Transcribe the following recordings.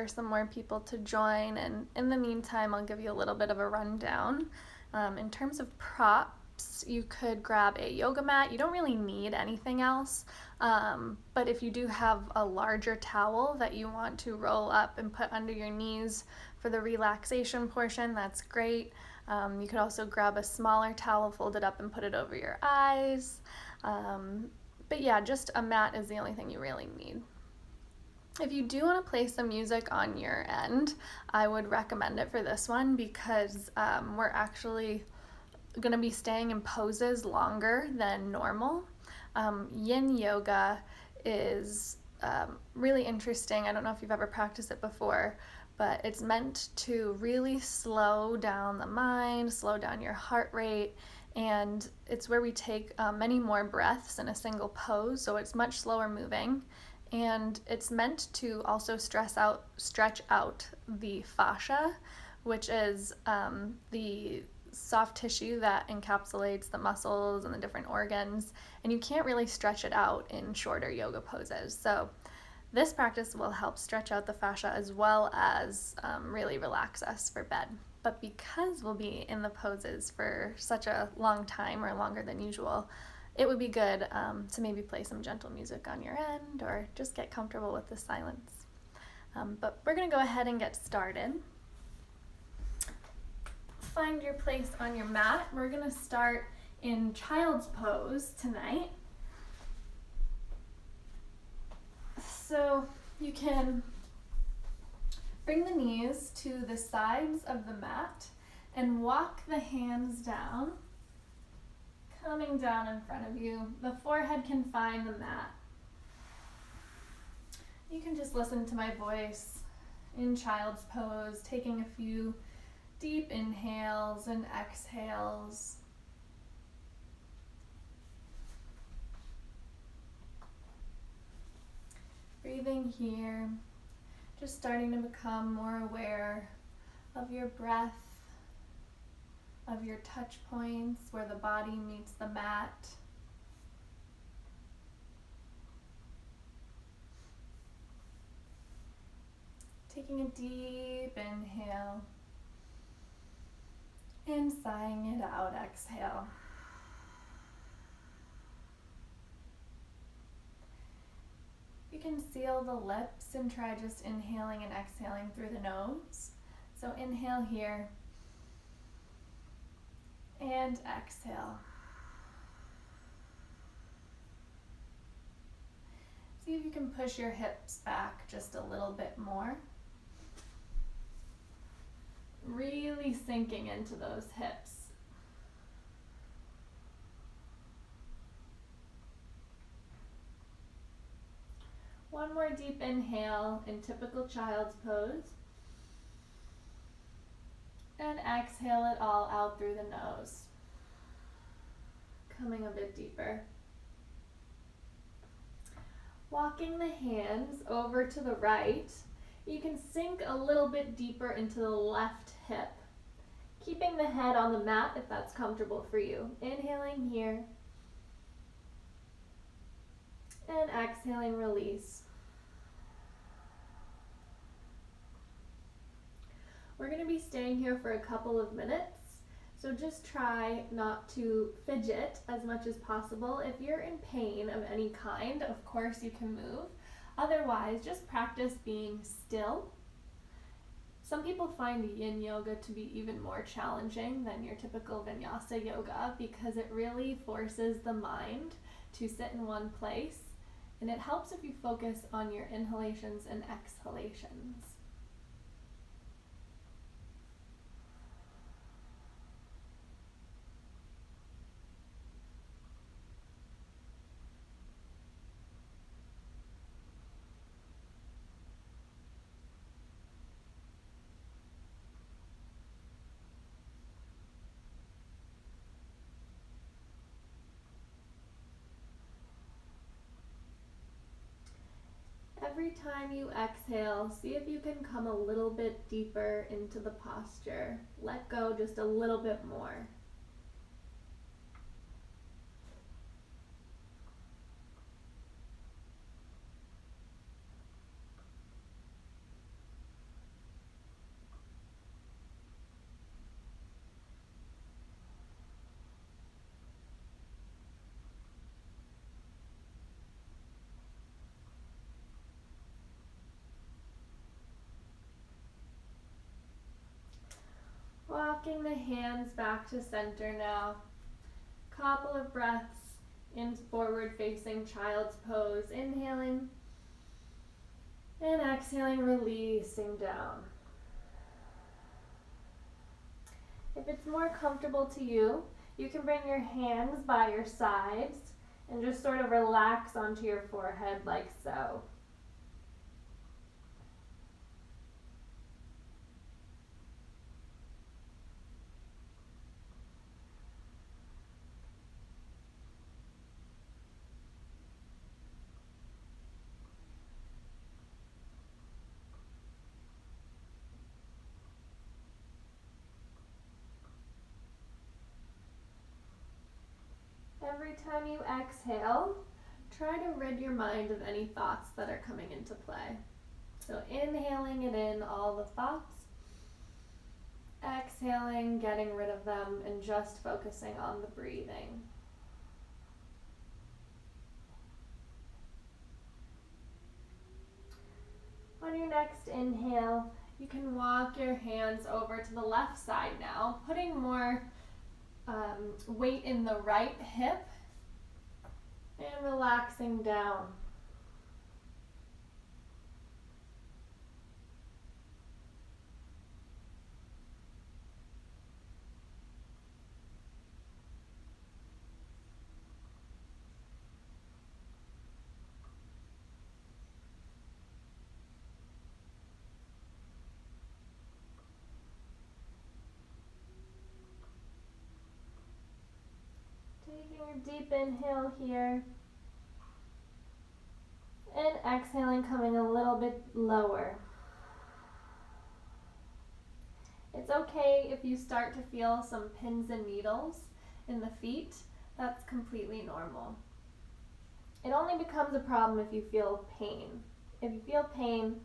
for some more people to join, and in the meantime I'll give you a little bit of a rundown. In terms of props, you could grab a yoga mat. You don't really need anything else, but if you do have a larger towel that you want to roll up and put under your knees for the relaxation portion, that's great. You could also grab a smaller towel, fold it up and put it over your eyes. But yeah, just a mat is the only thing you really need. If you do want to play some music on your end, I would recommend it for this one because we're actually going to be staying in poses longer than normal. Yin yoga is really interesting. I don't know if you've ever practiced it before, but it's meant to really slow down the mind, slow down your heart rate, and it's where we take many more breaths in a single pose, so it's much slower moving. And it's meant to also stretch out the fascia, which is the soft tissue that encapsulates the muscles and the different organs, and you can't really stretch it out in shorter yoga poses. So this practice will help stretch out the fascia as well as really relax us for bed. But because we'll be in the poses for such a long time, or longer than usual, it would be good to maybe play some gentle music on your end or just get comfortable with the silence. But we're going to go ahead and get started. Find your place on your mat. We're going to start in child's pose tonight. So you can bring the knees to the sides of the mat and walk the hands down, coming down in front of you. The forehead can find the mat. You can just listen to my voice in child's pose, taking a few deep inhales and exhales. Breathing here, just starting to become more aware of your breath, of your touch points where the body meets the mat. Taking a deep inhale and sighing it out, exhale. You can seal the lips and try just inhaling and exhaling through the nose. So inhale here and exhale. See if you can push your hips back just a little bit more. Really sinking into those hips. One more deep inhale in typical child's pose. And exhale it all out through the nose. Coming a bit deeper. Walking the hands over to the right, you can sink a little bit deeper into the left hip. Keeping the head on the mat if that's comfortable for you. Inhaling here. And exhaling, release. We're going to be staying here for a couple of minutes, so just try not to fidget as much as possible. If you're in pain of any kind, of course you can move. Otherwise, just practice being still. Some people find yin yoga to be even more challenging than your typical vinyasa yoga because it really forces the mind to sit in one place, and it helps if you focus on your inhalations and exhalations. Every time you exhale, see if you can come a little bit deeper into the posture. Let go just a little bit more. walking the hands back to center now. Couple of breaths in forward facing child's pose, inhaling and exhaling, releasing down. If it's more comfortable to you, you can bring your hands by your sides and just sort of relax onto your forehead like so. Every time you exhale, try to rid your mind of any thoughts that are coming into play. So inhaling it in, all the thoughts. Exhaling, getting rid of them, and just focusing on the breathing. On your next inhale, you can walk your hands over to the left side now, putting more weight in the right hip and relaxing down. Taking a deep inhale here. And exhaling, coming a little bit lower. It's okay if you start to feel some pins and needles in the feet. That's completely normal. It only becomes a problem if you feel pain. If you feel pain,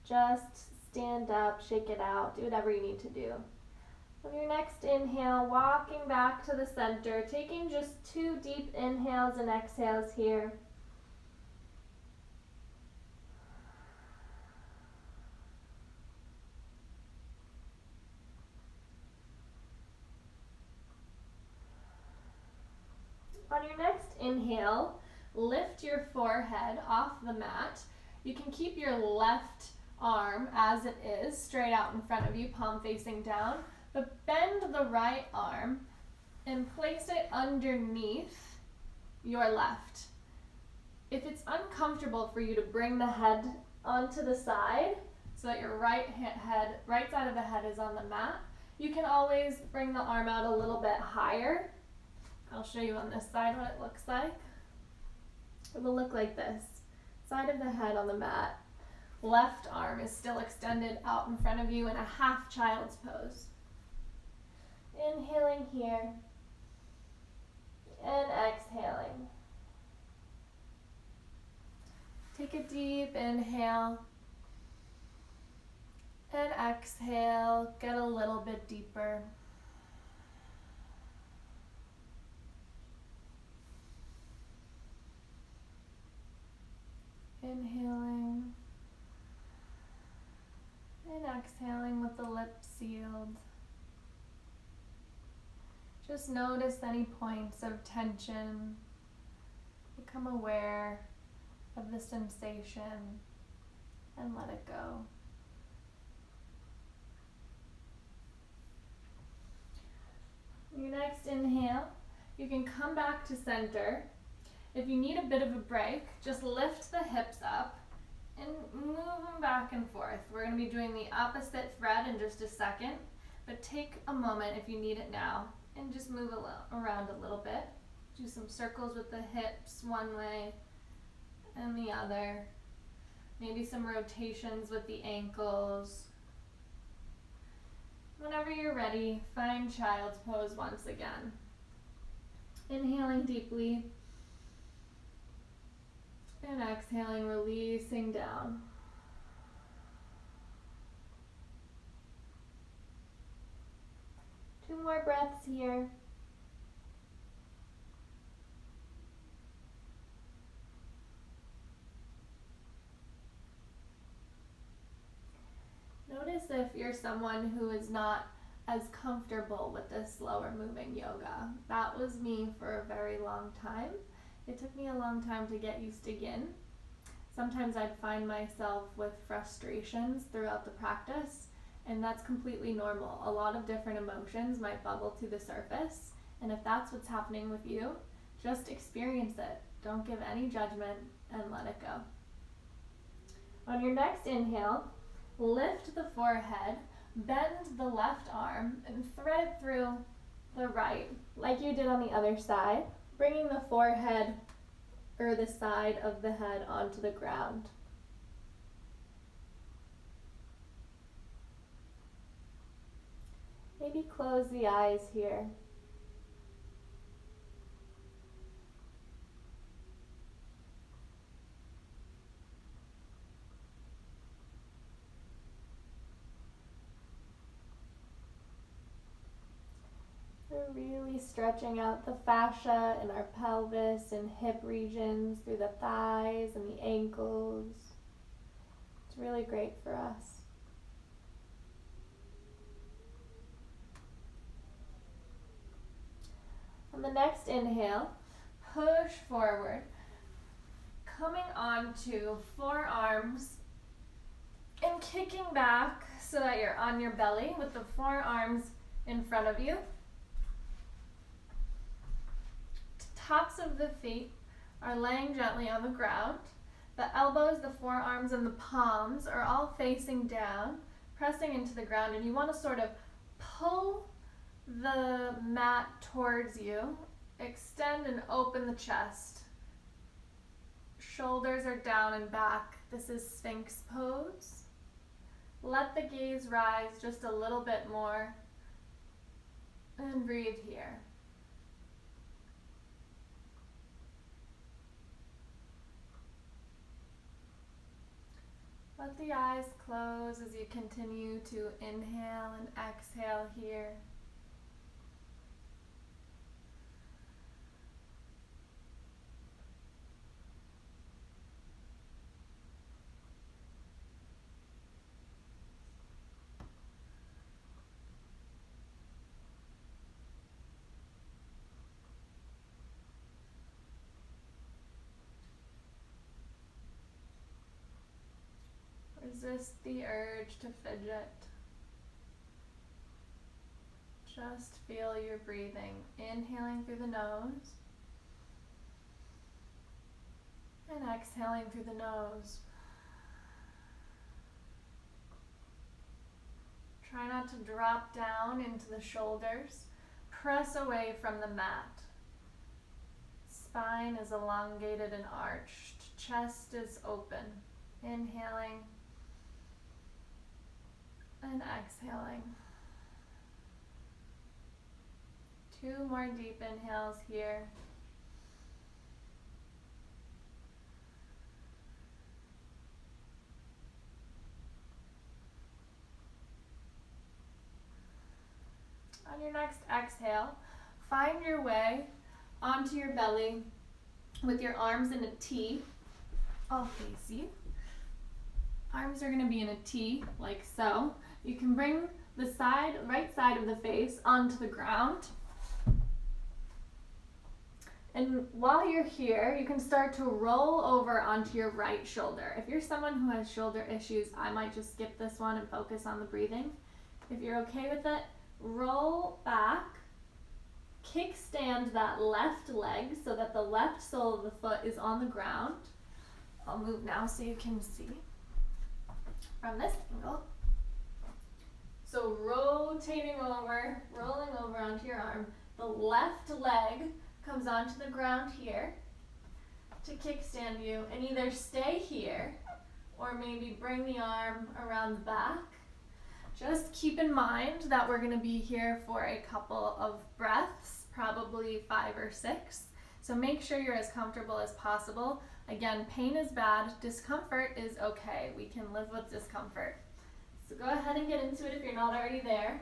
just stand up, shake it out, do whatever you need to do. On your next inhale, walking back to the center, taking just 2 deep inhales and exhales here. On your next inhale, lift your forehead off the mat. You can keep your left arm as it is, straight out in front of you, palm facing down, but bend the right arm and place it underneath your left. If it's uncomfortable for you to bring the head onto the side so that your right side of the head is on the mat, you can always bring the arm out a little bit higher. I'll show you on this side what it looks like. It will look like this. Side of the head on the mat. Left arm is still extended out in front of you in a half child's pose. Inhaling here and exhaling. Take a deep inhale and exhale. Get a little bit deeper. Inhaling and exhaling with the lips sealed. Just notice any points of tension. Become aware of the sensation and let it go. Your next inhale, you can come back to center. If you need a bit of a break, just lift the hips up and move them back and forth. We're going to be doing the opposite thread in just a second, but take a moment if you need it now and just move around a little bit. Do some circles with the hips one way and the other. Maybe some rotations with the ankles. Whenever you're ready, find child's pose once again. Inhaling deeply. And exhaling, releasing down. Two more breaths here. Notice if you're someone who is not as comfortable with this slower moving yoga. That was me for a very long time. It took me a long time to get used to yin. Sometimes I'd find myself with frustrations throughout the practice, and that's completely normal. A lot of different emotions might bubble to the surface, and if that's what's happening with you, just experience it. Don't give any judgment and let it go. On your next inhale, lift the forehead, bend the left arm, and thread it through the right, like you did on the other side, bringing the forehead or the side of the head onto the ground. Maybe close the eyes here. We're really stretching out the fascia in our pelvis and hip regions through the thighs and the ankles. It's really great for us. On the next inhale, push forward, coming onto forearms and kicking back so that you're on your belly with the forearms in front of you. Tops of the feet are laying gently on the ground. The elbows, the forearms, and the palms are all facing down, pressing into the ground, and you want to sort of pull the mat towards you. Extend and open the chest. Shoulders are down and back. This is Sphinx pose. Let the gaze rise just a little bit more and breathe here. Let the eyes close as you continue to inhale and exhale here. Resist the urge to fidget. Just feel your breathing, inhaling through the nose and exhaling through the nose. Try not to drop down into the shoulders. Press away from the mat. Spine is elongated and arched. Chest is open. Inhaling and exhaling. 2 more deep inhales here. On your next exhale, find your way onto your belly with your arms in a T. I'll face you. Arms are going to be in a T, like so. You can bring the right side of the face onto the ground. And while you're here, you can start to roll over onto your right shoulder. If you're someone who has shoulder issues, I might just skip this one and focus on the breathing. If you're okay with it, roll back, kickstand that left leg so that the left sole of the foot is on the ground. I'll move now so you can see from this angle. So rotating over, rolling over onto your arm. The left leg comes onto the ground here to kickstand you, and either stay here or maybe bring the arm around the back. Just keep in mind that we're going to be here for a couple of breaths, probably 5 or 6. So make sure you're as comfortable as possible. Again, pain is bad, discomfort is okay. We can live with discomfort. So go ahead and get into it if you're not already there.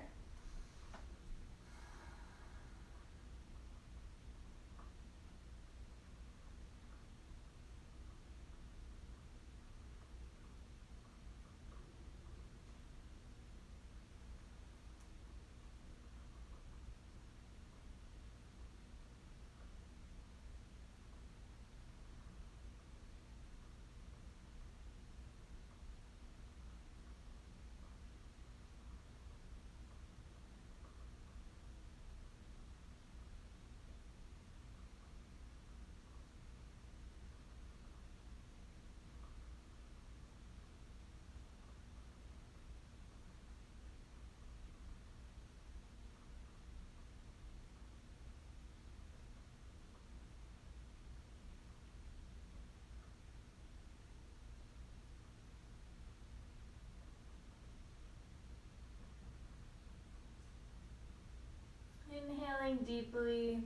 deeply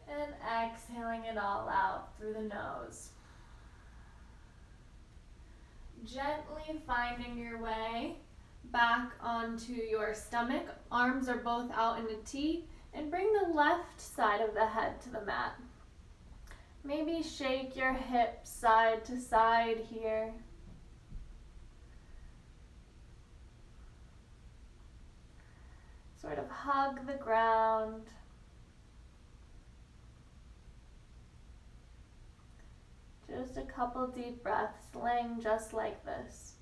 and exhaling it all out through the nose. Gently finding your way back onto your stomach. Arms are both out in a T, and bring the left side of the head to the mat. Maybe shake your hips side to side here. Sort of hug the ground. Just a couple deep breaths, laying just like this.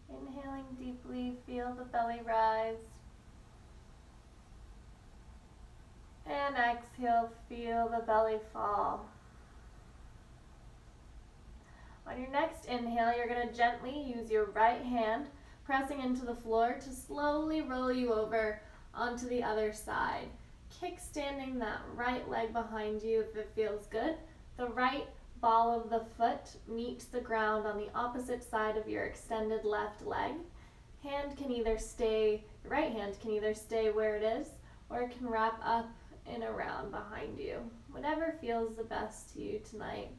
Inhaling deeply, feel the belly rise. And exhale, feel the belly fall. On your next inhale, you're going to gently use your right hand, pressing into the floor to slowly roll you over onto the other side. Kickstanding that right leg behind you if it feels good. The right ball of the foot meets the ground on the opposite side of your extended left leg. Your right hand can either stay where it is, or it can wrap up and around behind you. Whatever feels the best to you tonight.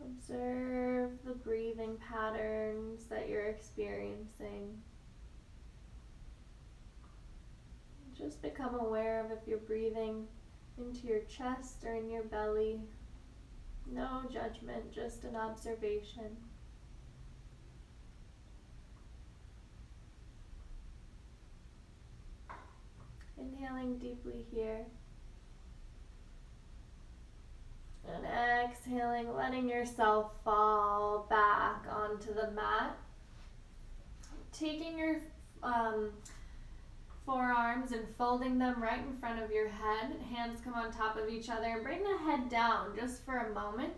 Observe the breathing patterns that you're experiencing. Just become aware of if you're breathing into your chest or in your belly. No judgment, just an observation. Inhaling deeply here. And exhaling, letting yourself fall back onto the mat. Taking your forearms and folding them right in front of your head. Hands come on top of each other and bring the head down just for a moment.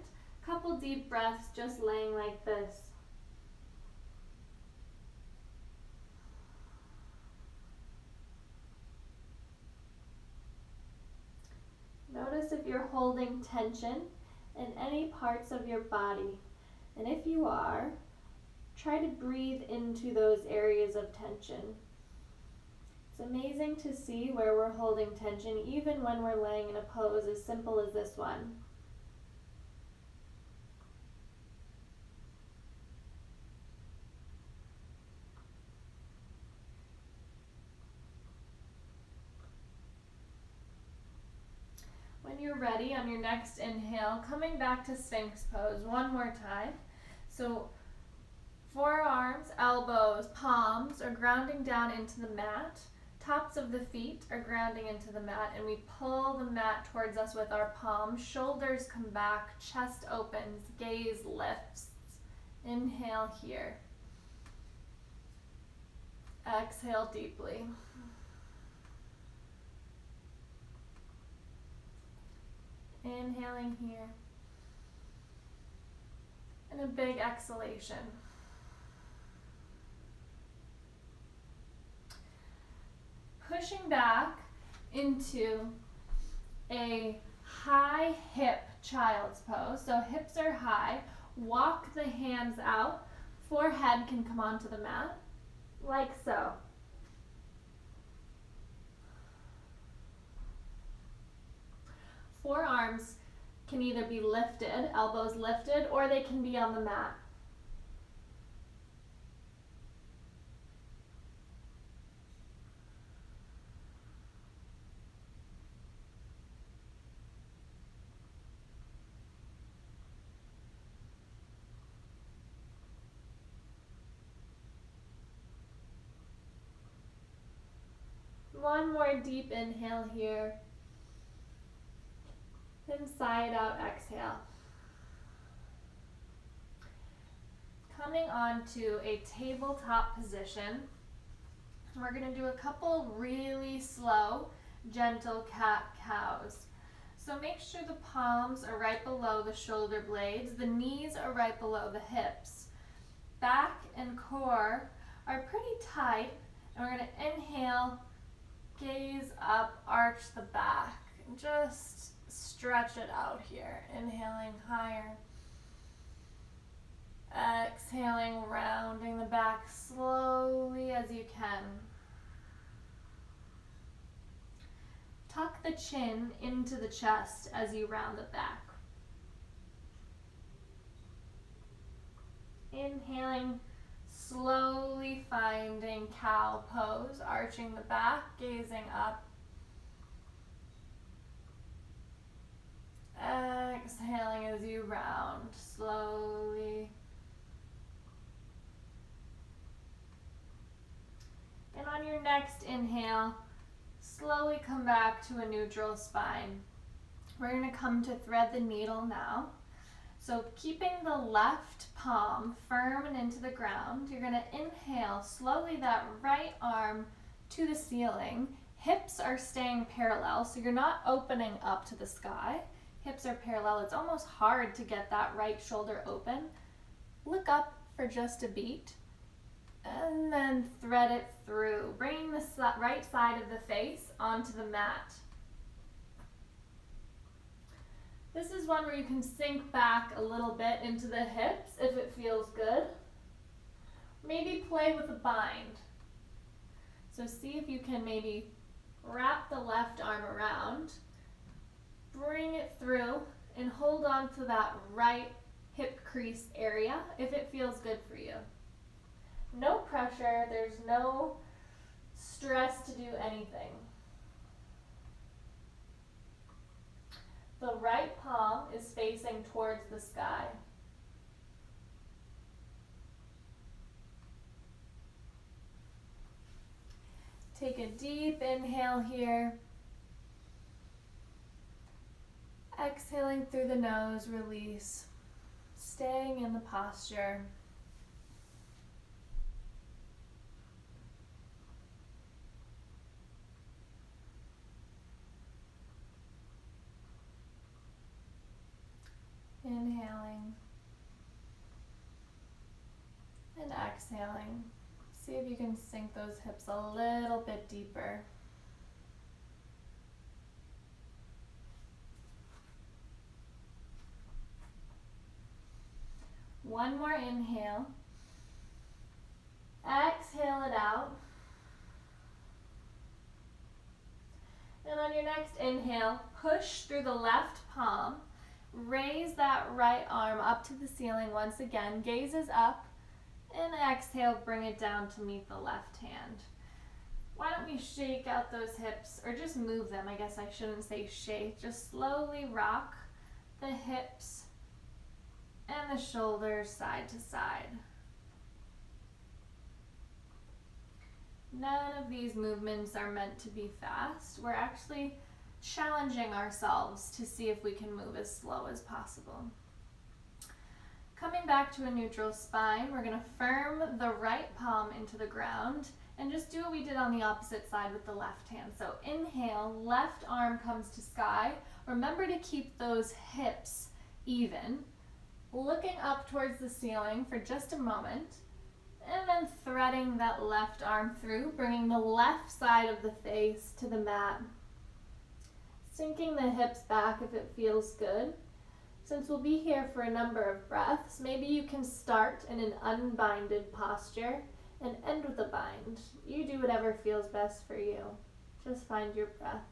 Couple deep breaths, just laying like this. Notice if you're holding tension in any parts of your body. And if you are, try to breathe into those areas of tension. It's amazing to see where we're holding tension, even when we're laying in a pose as simple as this one. When you're ready, on your next inhale, coming back to Sphinx pose one more time. So forearms, elbows, palms are grounding down into the mat. Tops of the feet are grounding into the mat, and we pull the mat towards us with our palms. Shoulders come back, chest opens, gaze lifts. Inhale here. Exhale deeply. Inhaling here. And a big exhalation. Pushing back into a high hip child's pose. So hips are high. Walk the hands out. Forehead can come onto the mat, like so. Forearms can either be lifted, elbows lifted, or they can be on the mat. One more deep inhale here. Then side out exhale. Coming on to a tabletop position. We're going to do a couple really slow, gentle cat-cows. So make sure the palms are right below the shoulder blades. The knees are right below the hips. Back and core are pretty tight. And we're going to inhale, gaze up, arch the back. Just stretch it out here. Inhaling higher. Exhaling, rounding the back slowly as you can. Tuck the chin into the chest as you round the back. Inhaling, slowly finding cow pose, arching the back, gazing up. Exhaling as you round slowly. And on your next inhale, slowly come back to a neutral spine. We're going to come to thread the needle now. So keeping the left palm firm and into the ground, you're going to inhale slowly that right arm to the ceiling. Hips are staying parallel, so you're not opening up to the sky. Hips are parallel. It's almost hard to get that right shoulder open. Look up for just a beat. And then thread it through, bringing the right side of the face onto the mat. This is one where you can sink back a little bit into the hips if it feels good. Maybe play with a bind. So see if you can maybe wrap the left arm around, bring it through, and hold on to that right hip crease area if it feels good for you. No pressure, there's no stress to do anything. The right palm is facing towards the sky. Take a deep inhale here. Exhaling through the nose, release. Staying in the posture. Inhaling and exhaling. See if you can sink those hips a little bit deeper. One more inhale. Exhale it out. And on your next inhale, push through the left palm. Raise that right arm up to the ceiling once again. Gazes up. And exhale, bring it down to meet the left hand. Why don't we shake out those hips, or just move them. I guess I shouldn't say shake. Just slowly rock the hips and the shoulders side to side. None of these movements are meant to be fast. We're actually challenging ourselves to see if we can move as slow as possible. Coming back to a neutral spine, we're going to firm the right palm into the ground and just do what we did on the opposite side with the left hand. So inhale, left arm comes to sky. Remember to keep those hips even. Looking up towards the ceiling for just a moment. And then threading that left arm through, bringing the left side of the face to the mat. Sinking the hips back if it feels good. Since we'll be here for a number of breaths, maybe you can start in an unbinded posture and end with a bind. You do whatever feels best for you. Just find your breath.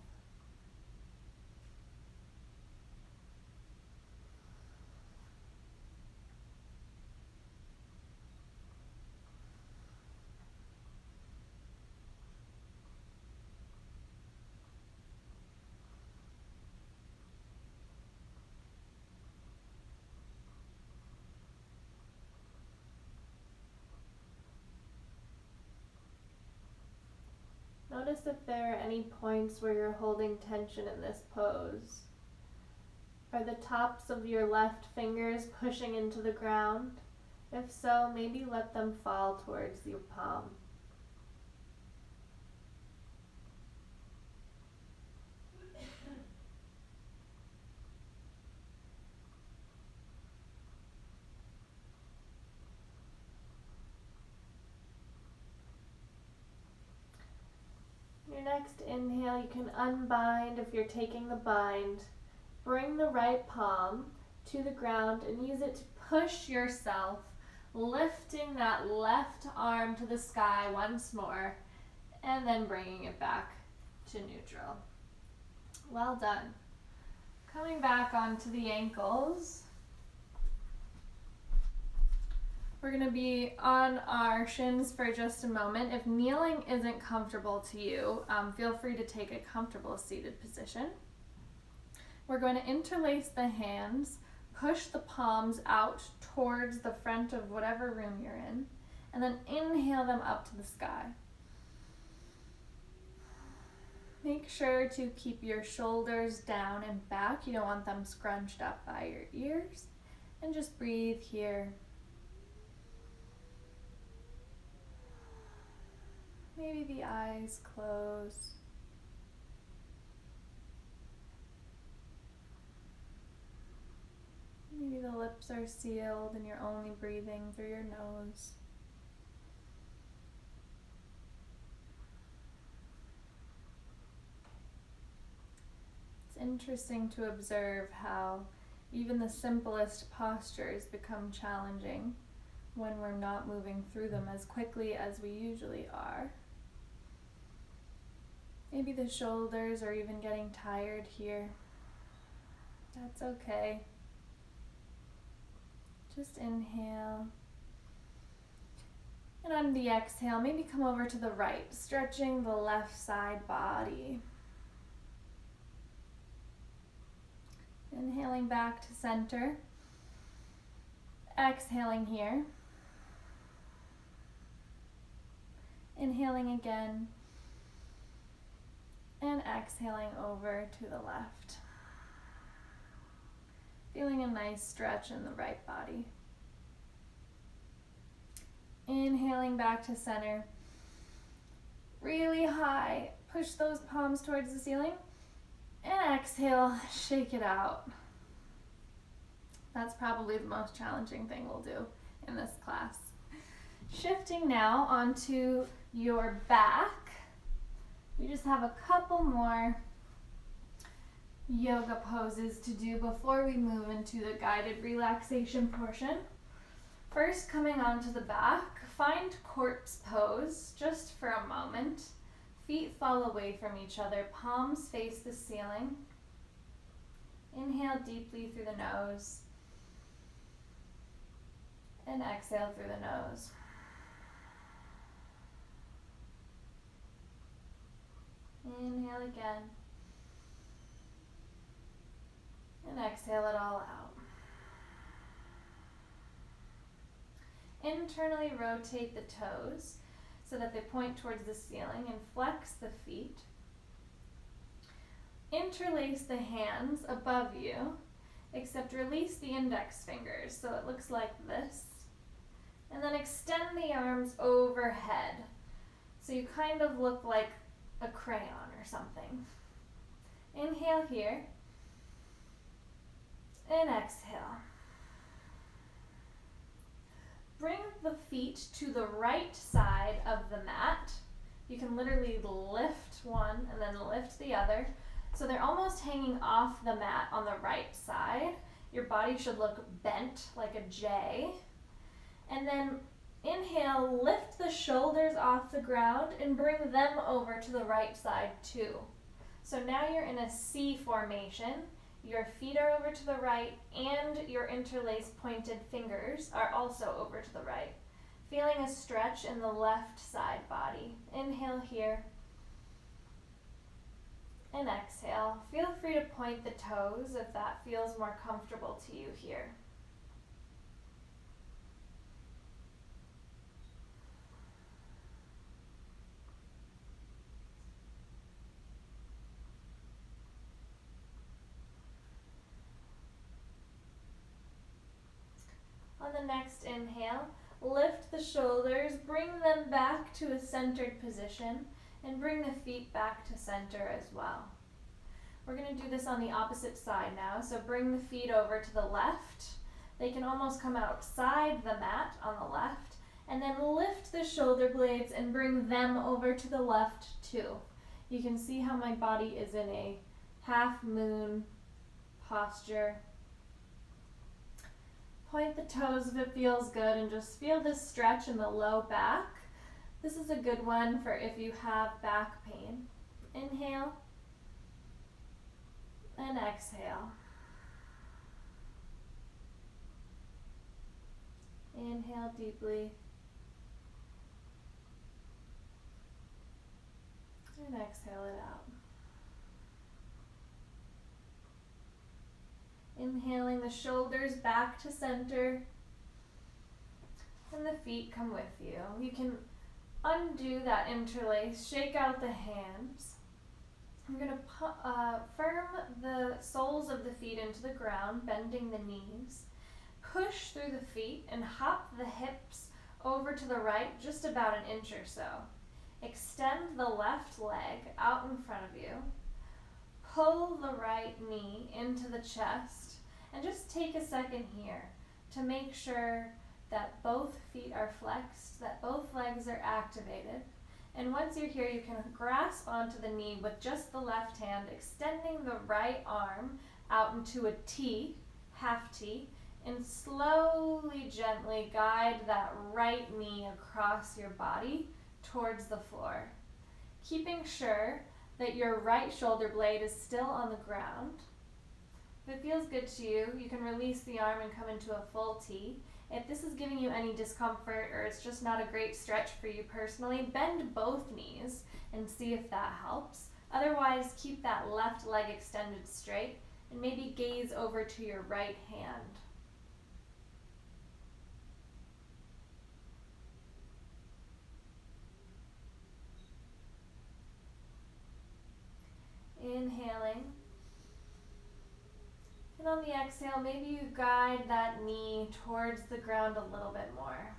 Notice if there are any points where you're holding tension in this pose. Are the tops of your left fingers pushing into the ground? If so, maybe let them fall towards your palm. Your next inhale, you can unbind if you're taking the bind. Bring the right palm to the ground and use it to push yourself, lifting that left arm to the sky once more, and then bringing it back to neutral. Well done. Coming back onto the ankles. We're going to be on our shins for just a moment. If kneeling isn't comfortable to you, feel free to take a comfortable seated position. We're going to interlace the hands, push the palms out towards the front of whatever room you're in, and then inhale them up to the sky. Make sure to keep your shoulders down and back. You don't want them scrunched up by your ears. And just breathe here. Maybe the eyes close. Maybe the lips are sealed and you're only breathing through your nose. It's interesting to observe how even the simplest postures become challenging when we're not moving through them as quickly as we usually are. Maybe the shoulders are even getting tired here. That's okay. Just inhale. And on the exhale, maybe come over to the right, stretching the left side body. Inhaling back to center. Exhaling here. Inhaling again. And exhaling over to the left. Feeling a nice stretch in the right body. Inhaling back to center. Really high. Push those palms towards the ceiling. And exhale, shake it out. That's probably the most challenging thing we'll do in this class. Shifting now onto your back. We just have a couple more yoga poses to do before we move into the guided relaxation portion. First, coming onto the back, find corpse pose just for a moment. Feet fall away from each other, palms face the ceiling. Inhale deeply through the nose. And exhale through the nose. Inhale again. And exhale it all out. Internally rotate the toes so that they point towards the ceiling and flex the feet. Interlace the hands above you, except release the index fingers so it looks like this. And then extend the arms overhead so you kind of look like a crayon or something. Inhale here. And exhale. Bring the feet to the right side of the mat. You can literally lift one and then lift the other. So they're almost hanging off the mat on the right side. Your body should look bent like a J. And then inhale, lift the shoulders off the ground and bring them over to the right side too. So now you're in a C formation. Your feet are over to the right and your interlaced pointed fingers are also over to the right. Feeling a stretch in the left side body. Inhale here. And exhale. Feel free to point the toes if that feels more comfortable to you here. next inhale, lift the shoulders, bring them back to a centered position, and bring the feet back to center as well. We're going to do this on the opposite side now, so bring the feet over to the left. They can almost come outside the mat on the left, and then lift the shoulder blades and bring them over to the left too. You can see how my body is in a half moon posture. Point the toes if it feels good and just feel this stretch in the low back. This is a good one for if you have back pain. Inhale and exhale. Inhale deeply and exhale it out. Inhaling the shoulders back to center and the feet come with you. You can undo that interlace, shake out the hands. I'm going to firm the soles of the feet into the ground, bending the knees. Push through the feet and hop the hips over to the right just about an inch or so. Extend the left leg out in front of you. Pull the right knee into the chest and just take a second here to make sure that both feet are flexed, that both legs are activated. And once you're here, you can grasp onto the knee with just the left hand, extending the right arm out into a T, half T, and slowly, gently guide that right knee across your body towards the floor. Keeping sure that your right shoulder blade is still on the ground. If it feels good to you, you can release the arm and come into a full T. If this is giving you any discomfort or it's just not a great stretch for you personally, bend both knees and see if that helps. Otherwise, keep that left leg extended straight and maybe gaze over to your right hand. Inhaling. And on the exhale, maybe you guide that knee towards the ground a little bit more.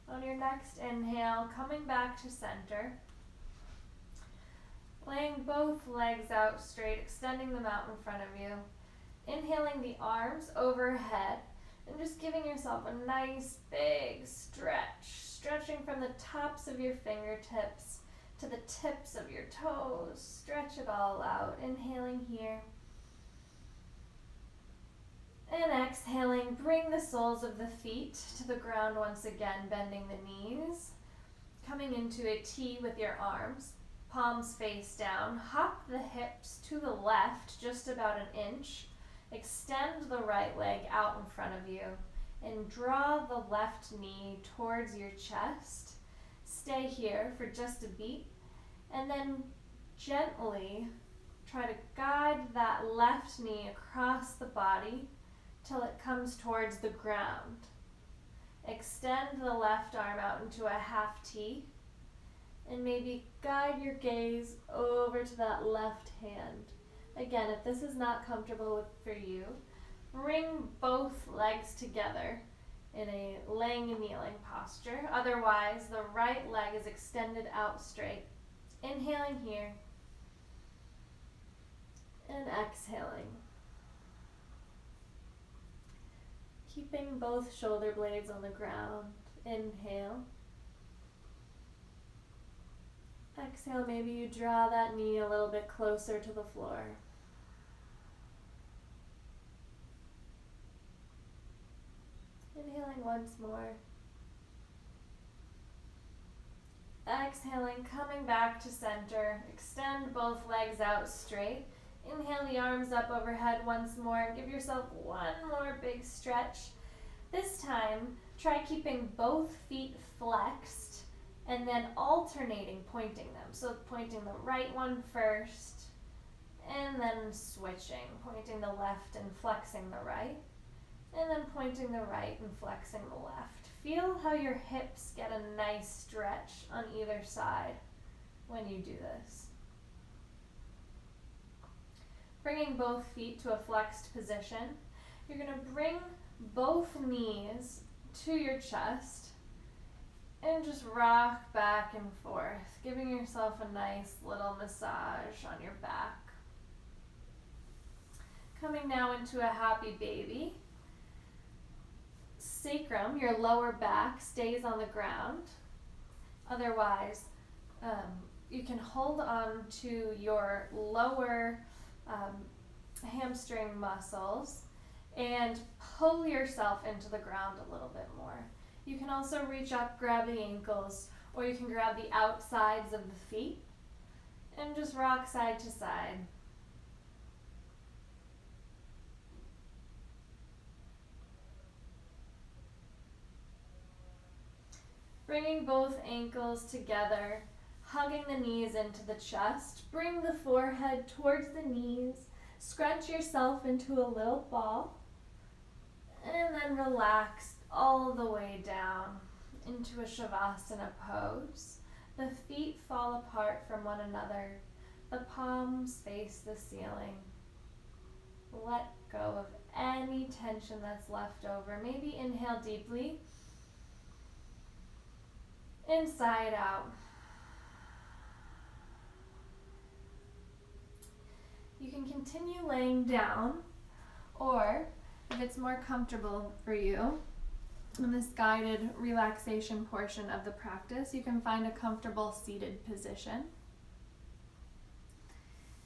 On your next inhale, coming back to center. Laying both legs out straight, extending them out in front of you. Inhaling the arms overhead and just giving yourself a nice big stretch. Stretching from the tops of your fingertips to the tips of your toes. Stretch it all out. Inhaling here. And exhaling, bring the soles of the feet to the ground once again, bending the knees. Coming into a T with your arms. Palms face down, hop the hips to the left just about an inch, extend the right leg out in front of you, and draw the left knee towards your chest. Stay here for just a beat, and then gently try to guide that left knee across the body till it comes towards the ground. Extend the left arm out into a half T. And maybe guide your gaze over to that left hand. Again, if this is not comfortable for you, bring both legs together in a laying and kneeling posture. Otherwise, the right leg is extended out straight. Inhaling here and exhaling. Keeping both shoulder blades on the ground. Inhale. Exhale, maybe you draw that knee a little bit closer to the floor. Inhaling once more. Exhaling, coming back to center. Extend both legs out straight. Inhale the arms up overhead once more and give yourself one more big stretch. This time, try keeping both feet flexed and then alternating pointing them. So pointing the right one first and then switching, pointing the left and flexing the right. And then pointing the right and flexing the left. Feel how your hips get a nice stretch on either side when you do this. Bringing both feet to a flexed position. You're going to bring both knees to your chest and just rock back and forth, giving yourself a nice little massage on your back. Coming now into a happy baby. Sacrum, your lower back, stays on the ground. Otherwise, you can hold on to your lower hamstring muscles and pull yourself into the ground a little bit more. You can also reach up, grab the ankles, or you can grab the outsides of the feet and just rock side to side. Bringing both ankles together, hugging the knees into the chest. Bring the forehead towards the knees. Scrunch yourself into a little ball. And then relax all the way down into a Shavasana pose. The feet fall apart from one another. The palms face the ceiling. Let go of any tension that's left over. Maybe inhale deeply. Inside out. You can continue laying down, or if it's more comfortable for you, in this guided relaxation portion of the practice, you can find a comfortable seated position.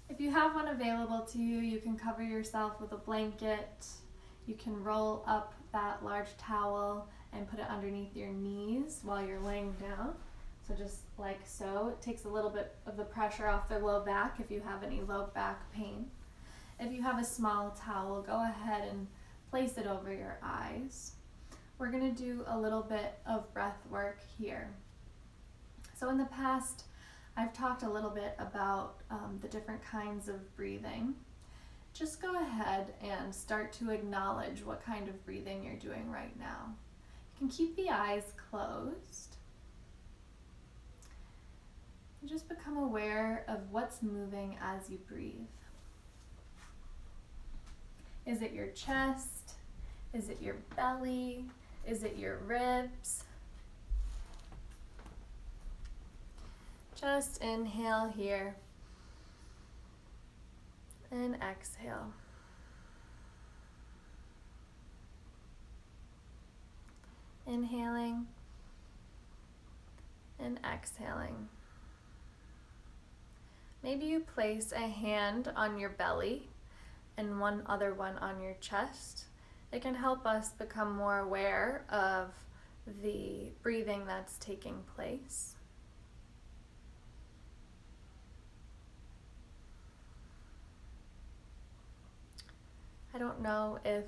If you have one available to you, you can cover yourself with a blanket. You can roll up that large towel and put it underneath your knees while you're laying down. So just like so. It takes a little bit of the pressure off the low back if you have any low back pain. If you have a small towel, go ahead and place it over your eyes. We're going to do a little bit of breath work here. So in the past, I've talked a little bit about the different kinds of breathing. Just go ahead and start to acknowledge what kind of breathing you're doing right now. You can keep the eyes closed. And just become aware of what's moving as you breathe. Is it your chest? Is it your belly? Is it your ribs? Just inhale here and exhale. Inhaling and exhaling. Maybe you place a hand on your belly and one other one on your chest. It can help us become more aware of the breathing that's taking place. I don't know if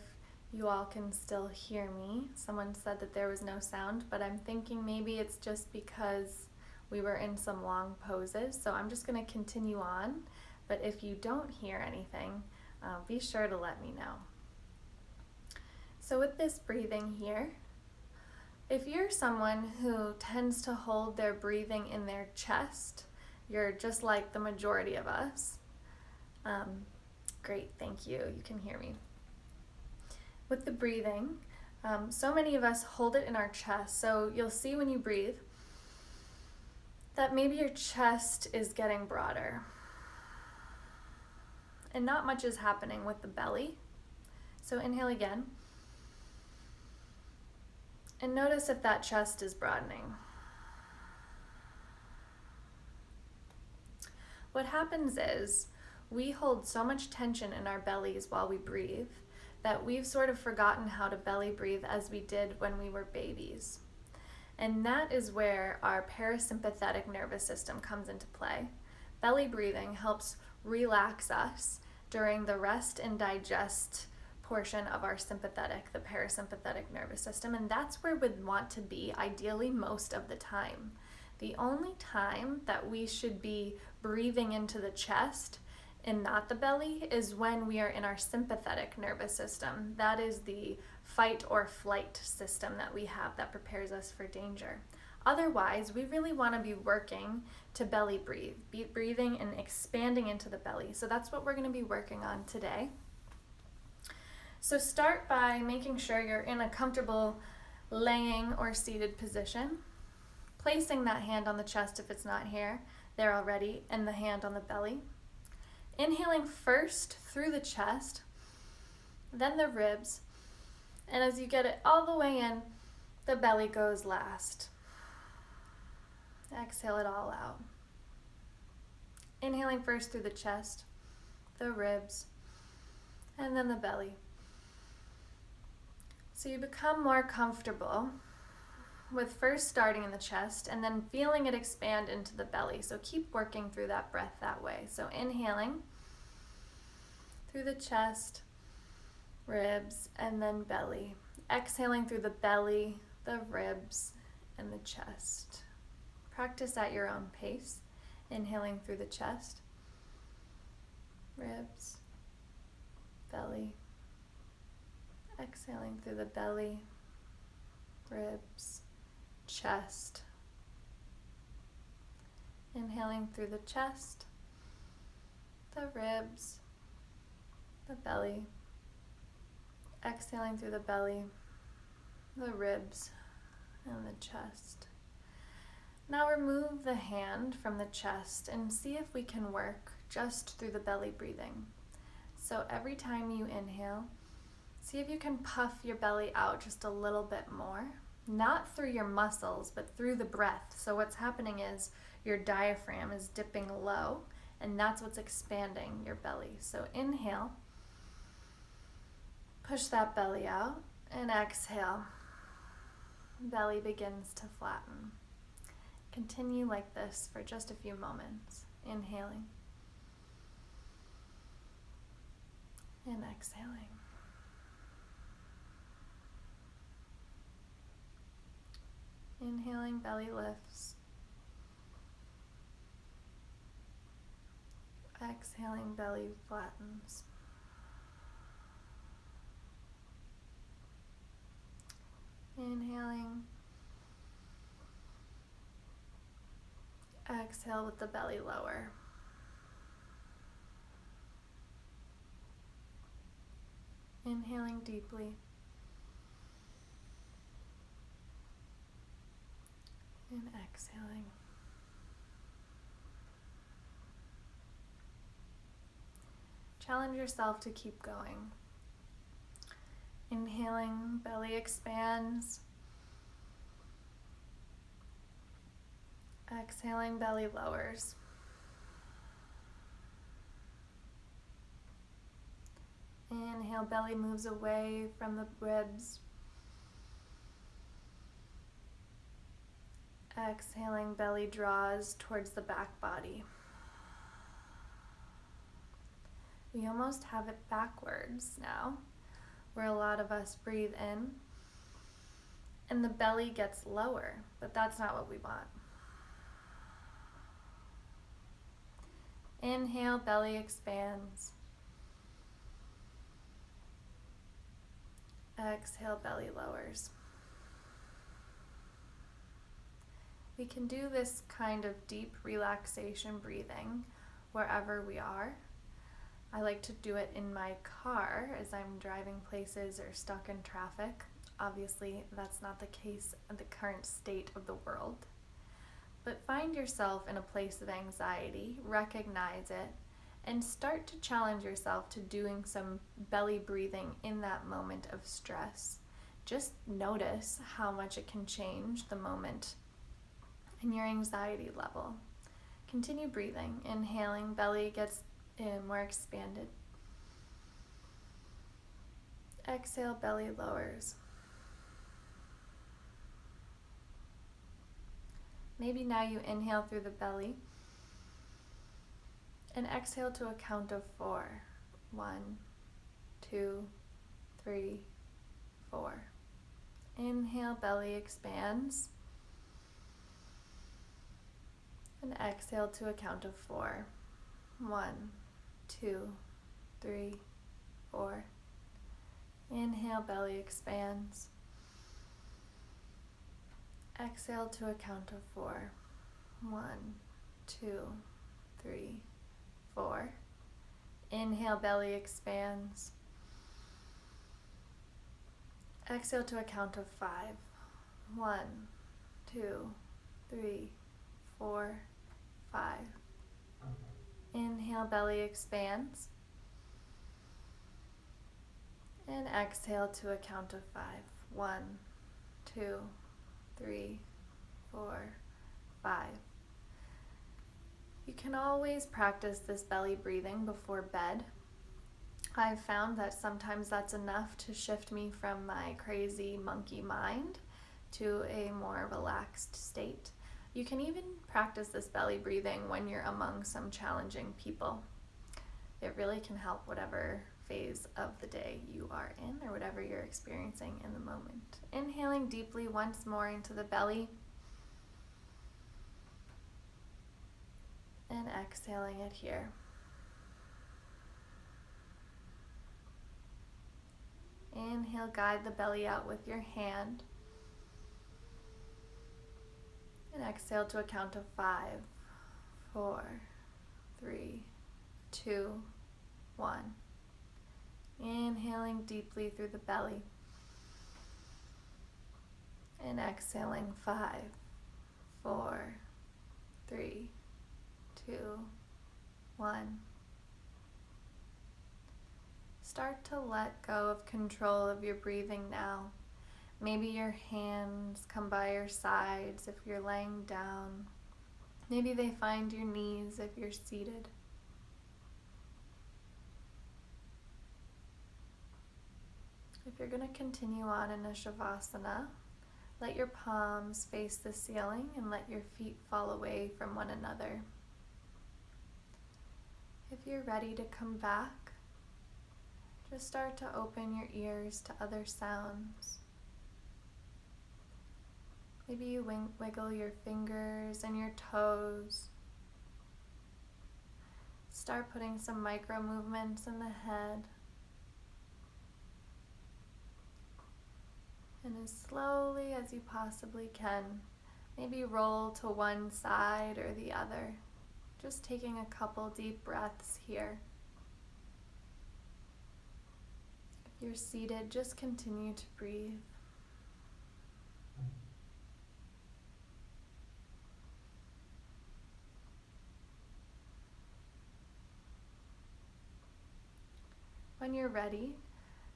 you all can still hear me. Someone said that there was no sound, but I'm thinking maybe it's just because we were in some long poses. So I'm just going to continue on. But if you don't hear anything, be sure to let me know. So with this breathing here, if you're someone who tends to hold their breathing in their chest, you're just like the majority of us. Great, thank you. You can hear me. With the breathing, so many of us hold it in our chest. So you'll see when you breathe that maybe your chest is getting broader. And not much is happening with the belly. So inhale again. And notice if that chest is broadening. What happens is we hold so much tension in our bellies while we breathe that we've sort of forgotten how to belly breathe as we did when we were babies. And that is where our parasympathetic nervous system comes into play. Belly breathing helps relax us during the rest and digest portion of our sympathetic, the parasympathetic nervous system, and that's where we'd want to be ideally most of the time. The only time that we should be breathing into the chest and not the belly is when we are in our sympathetic nervous system. That is the fight or flight system that we have that prepares us for danger. Otherwise, we really want to be working to belly breathe, breathing and expanding into the belly. So that's what we're going to be working on today. So start by making sure you're in a comfortable laying or seated position, placing that hand on the chest if it's not there already, and the hand on the belly. Inhaling first through the chest, then the ribs, and as you get it all the way in, the belly goes last. Exhale it all out. Inhaling first through the chest, the ribs, and then the belly. So you become more comfortable with first starting in the chest and then feeling it expand into the belly. So keep working through that breath that way. So inhaling through the chest, ribs, and then belly. Exhaling through the belly, the ribs, and the chest. Practice at your own pace. Inhaling through the chest, ribs, belly. Exhaling through the belly, ribs, chest. Inhaling through the chest, the ribs, the belly. Exhaling through the belly, the ribs, and the chest. Now remove the hand from the chest and see if we can work just through the belly breathing. So every time you inhale, see if you can puff your belly out just a little bit more, not through your muscles, but through the breath. So what's happening is your diaphragm is dipping low, and that's what's expanding your belly. So inhale, push that belly out, and exhale. Belly begins to flatten. Continue like this for just a few moments. Inhaling and exhaling. Inhaling, belly lifts. Exhaling, belly flattens. Inhaling. Exhale with the belly lower. Inhaling deeply. And exhaling. Challenge yourself to keep going. Inhaling, belly expands. Exhaling, belly lowers. Inhale, belly moves away from the ribs. Exhaling, belly draws towards the back body. We almost have it backwards now, where a lot of us breathe in and the belly gets lower, but that's not what we want. Inhale, belly expands. Exhale, belly lowers. We can do this kind of deep relaxation breathing wherever we are. I like to do it in my car as I'm driving places or stuck in traffic. Obviously, that's not the case in the current state of the world. But find yourself in a place of anxiety, recognize it, and start to challenge yourself to doing some belly breathing in that moment of stress. Just notice how much it can change the moment and your anxiety level. Continue breathing. Inhaling, belly gets more expanded. Exhale, belly lowers. Maybe now you inhale through the belly and exhale to a count of 4. 1, 2, 3, 4. Inhale, belly expands. And exhale to a count of 4. 1, 2, 3, 4. Inhale, belly expands. Exhale to a count of 4. 1, 2, 3, 4. Inhale, belly expands. Exhale to a count of 5. 1, 2, 3, 4, 5. Inhale, belly expands. And exhale to a count of 5. 1, 2, 3, 4, 5. You can always practice this belly breathing before bed. I've found that sometimes that's enough to shift me from my crazy monkey mind to a more relaxed state. You can even practice this belly breathing when you're among some challenging people. It really can help whatever phase of the day you are in or whatever you're experiencing in the moment. Inhaling deeply once more into the belly and exhaling it here. Inhale, guide the belly out with your hand. And exhale to a count of 5, 4, 3, 2, 1. Inhaling deeply through the belly. And exhaling 5, 4, 3, 2, 1. Start to let go of control of your breathing now. Maybe your hands come by your sides if you're laying down. Maybe they find your knees if you're seated. If you're going to continue on in a Shavasana, let your palms face the ceiling and let your feet fall away from one another. If you're ready to come back, just start to open your ears to other sounds. Maybe you wiggle your fingers and your toes. Start putting some micro movements in the head. And as slowly as you possibly can, maybe roll to one side or the other. Just taking a couple deep breaths here. If you're seated, just continue to breathe. When you're ready,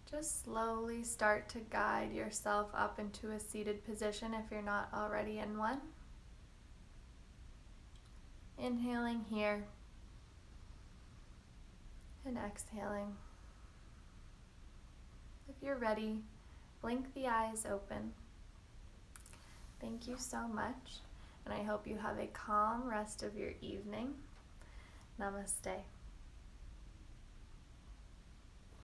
just slowly start to guide yourself up into a seated position if you're not already in one. Inhaling here and exhaling. If you're ready, blink the eyes open. Thank you so much, and I hope you have a calm rest of your evening. Namaste.